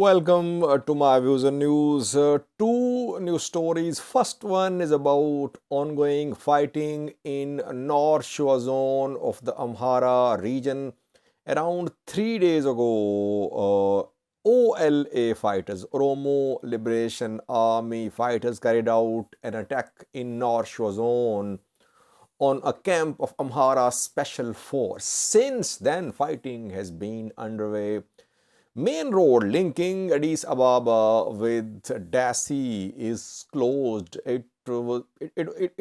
Welcome to my views and news. Two news stories. First one is about ongoing fighting in North Shore zone of the Amhara region. Around 3 days ago, OLA fighters, Oromo Liberation Army fighters, carried out an attack in North Shore zone on a camp of Amhara Special Force. Since then, fighting has been underway. Main road linking Addis Ababa with Dessie is closed. It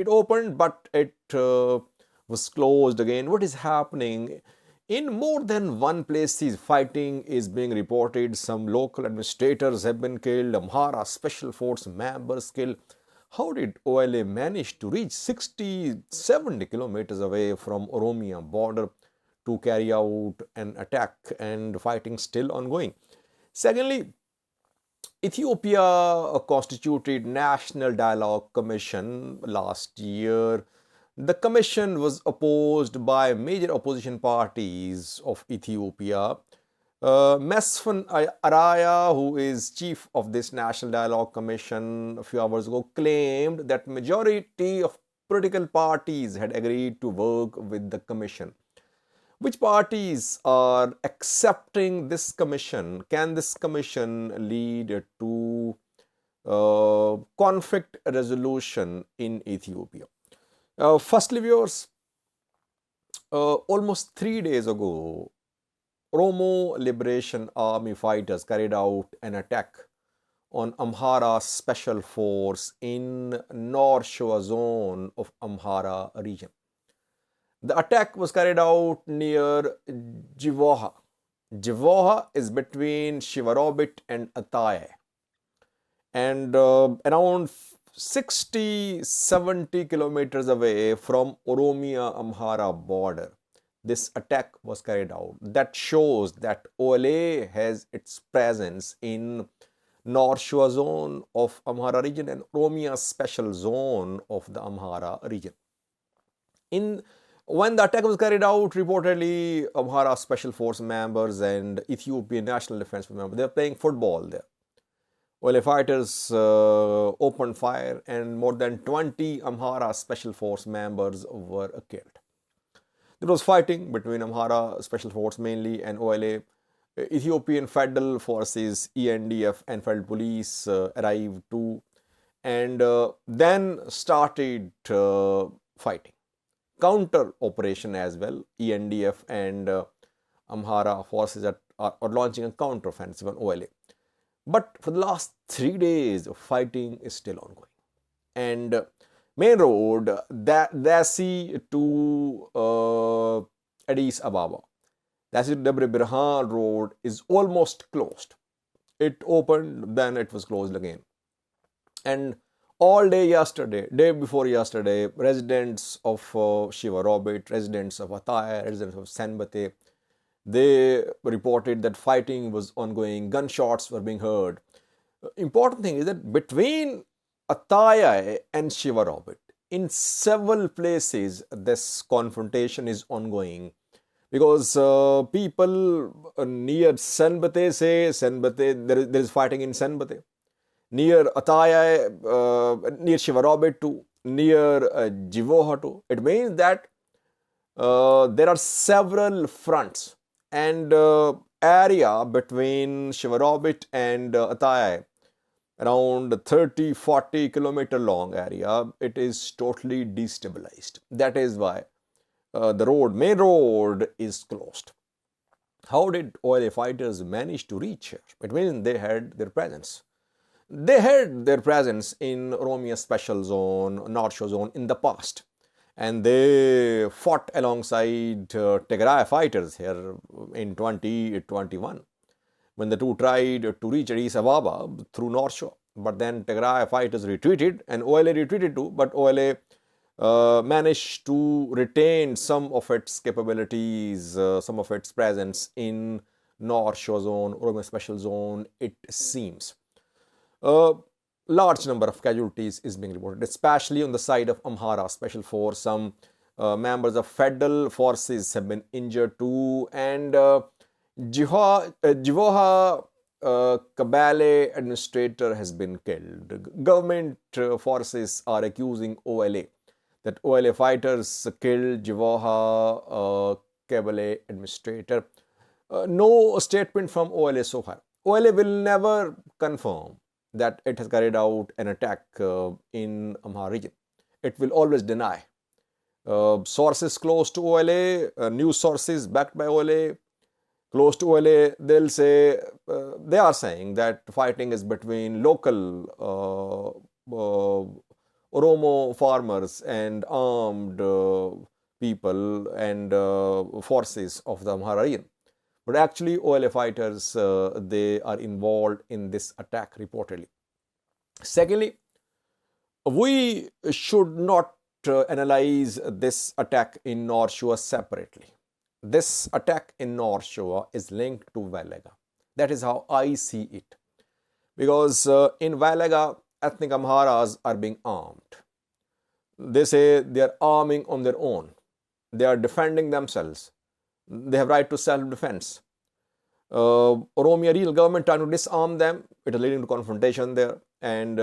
opened, but it was closed again. What is happening? In more than one place, fighting is being reported. Some local administrators have been killed. Amhara Special Force members killed. How did OLA manage to reach 60, 70 kilometers away from Oromia border to carry out an attack, and fighting still ongoing? Secondly, Ethiopia constituted National Dialogue Commission last year. The commission was opposed by major opposition parties of Ethiopia. Mesfin Araya, who is chief of this National Dialogue Commission a few hours ago, claimed that majority of political parties had agreed to work with the commission. Which parties are accepting this commission? Can this commission lead to conflict resolution in Ethiopia? Firstly, viewers, almost 3 days ago, Oromo Liberation Army fighters carried out an attack on Amhara Special Force in North Shore zone of Amhara region. The attack was carried out near Jivoha. Jivoha is between Shivarobit and Ataye, and around 60-70 kilometers away from Oromia Amhara border. This attack was carried out. That shows that OLA has its presence in North Shore zone of Amhara region and Oromia special zone of the Amhara region. When the attack was carried out, reportedly Amhara Special Force members and Ethiopian National Defense Force members, they were playing football there. OLA fighters opened fire and more than 20 Amhara Special Force members were killed. There was fighting between Amhara Special Force mainly and OLA. Ethiopian Federal Forces, ENDF and Federal Police arrived too, and then started fighting. Counter operation as well. ENDF and Amhara forces are launching a counter offensive on OLA. But for the last 3 days, fighting is still ongoing. And main road, Dessie to Addis Ababa, Dessie to Debre Birhan road is almost closed. It opened, then it was closed again. And all day yesterday, day before yesterday, residents of Shivarobit, residents of Ataye, residents of Senbate, they reported that fighting was ongoing, gunshots were being heard. Important thing is that between Ataye and Shivarobit, in several places, this confrontation is ongoing, because people near Senbate say Senbate, there is fighting in Senbate. Near Ataye, near Shivarobit too, near Jivoha too. It means that there are several fronts, and area between Shivarobit and Ataye, around 30-40 kilometer long area, it is totally destabilized. That is why the main road is closed. How did OLA fighters manage to reach here? It means they had their presence. They had their presence in Oromia Special Zone, North Shore Zone in the past, and they fought alongside Tigray fighters here in 2021 when the two tried to reach Addis Ababa through North Shore. But then Tigray fighters retreated and OLA retreated too, but OLA managed to retain some of its capabilities, some of its presence in North Shore Zone, Oromia Special Zone, it seems. Large number of casualties is being reported, especially on the side of Amhara Special Force. Some members of federal forces have been injured too, and Jivoha Kabale administrator has been killed. Government forces are accusing OLA that OLA fighters killed Jivaha Kabale administrator. No statement from OLA so far. OLA will never confirm that it has carried out an attack in Amhara region. It will always deny. Sources close to OLA, news sources backed by OLA, close to OLA, they'll say, they are saying that fighting is between local Oromo farmers and armed people and forces of the Amhara region. But actually, OLA fighters, they are involved in this attack reportedly. Secondly, we should not analyze this attack in North Shore separately. This attack in North Shore is linked to Valaga. That is how I see it. Because in Valaga, ethnic Amharas are being armed. They say they are arming on their own. They are defending themselves. They have right to self-defense. Oromia regional government trying to disarm them. It is leading to confrontation there. And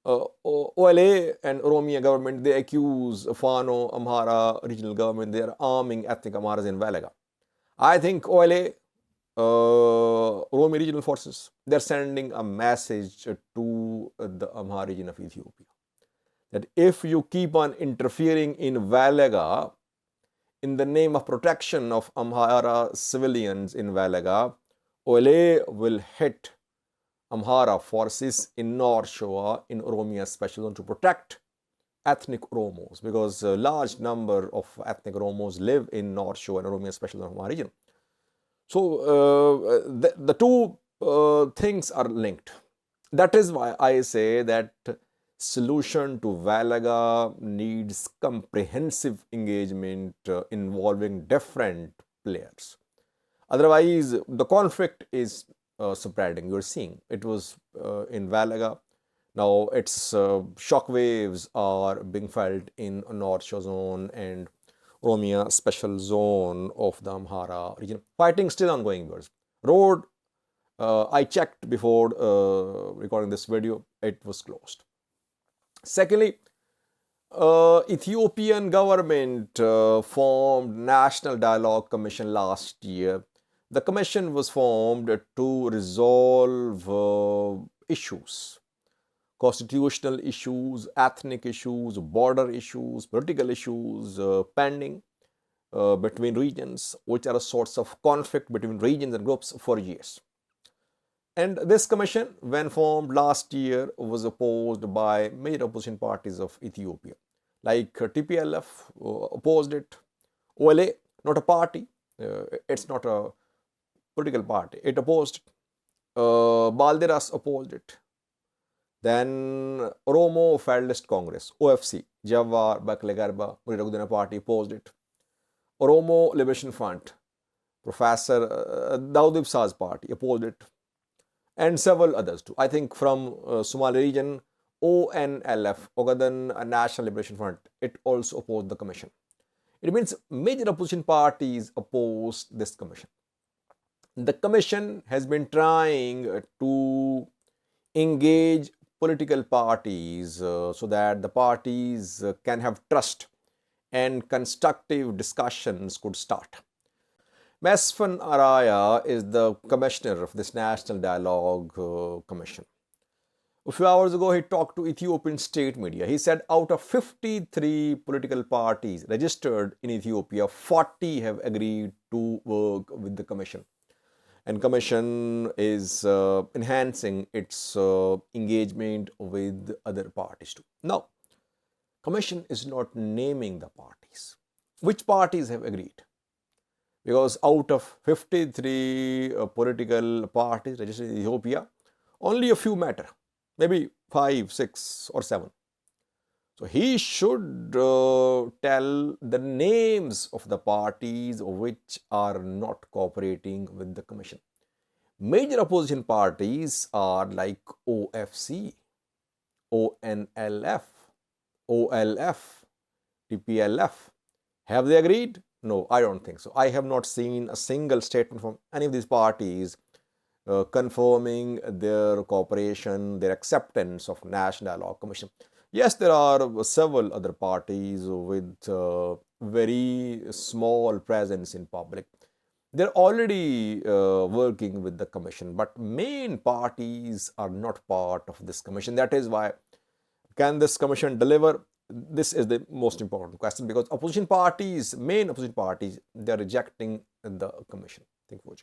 OLA and Oromia government, they accuse Fano, Amhara regional government, they are arming ethnic Amharas in Valaga. I think OLA, Oromia regional forces, they are sending a message to the Amhara region of Ethiopia that if you keep on interfering in Valaga in the name of protection of Amhara civilians in Valaga, OLA will hit Amhara forces in North Shore in Oromia Special Zone to protect ethnic Oromos, because a large number of ethnic Oromos live in North Shore and Oromia Special Zone Amhara region. So the two things are linked. That is why I say that solution to Valaga needs comprehensive engagement involving different players. Otherwise, the conflict is spreading. You're seeing it was in Valaga. Now its shock waves are being felt in North Shore Zone and Oromia Special Zone of the Amhara region. Fighting still ongoing. Road, I checked before recording this video, it was closed. Secondly, Ethiopian government formed National Dialogue Commission last year. The commission was formed to resolve issues, constitutional issues, ethnic issues, border issues, political issues pending between regions, which are a source of conflict between regions and groups for years. And this commission, when formed last year, was opposed by major opposition parties of Ethiopia, like TPLF opposed it, OLA, not a party, it's not a political party, it opposed it, Balderas opposed it. Then Oromo Federalist Congress, OFC, Jawar Bakle Garba, Muriragudina party opposed it. Oromo Liberation Front, Professor Dawood Ibsa's party opposed it. And several others too. I think from Somali region, ONLF, Ogaden National Liberation Front, it also opposed the commission. It means major opposition parties opposed this commission. The commission has been trying to engage political parties so that the parties can have trust and constructive discussions could start. Mesfin Araya is the commissioner of this National Dialogue Commission. A few hours ago, he talked to Ethiopian state media. He said out of 53 political parties registered in Ethiopia, 40 have agreed to work with the commission. And commission is enhancing its engagement with other parties too. Now, commission is not naming the parties. Which parties have agreed? Because out of 53 political parties registered in Ethiopia, only a few matter, maybe 5, 6 or 7. So he should tell the names of the parties which are not cooperating with the commission. Major opposition parties are like OFC, ONLF, OLF, TPLF. Have they agreed? No, I don't think so. I have not seen a single statement from any of these parties confirming their cooperation, their acceptance of National Dialogue Commission. Yes, there are several other parties with very small presence in public. They're already working with the commission, but main parties are not part of this commission. That is why, can this commission deliver? This is the most important question, because opposition parties, main opposition parties, they're rejecting the commission. Thank you.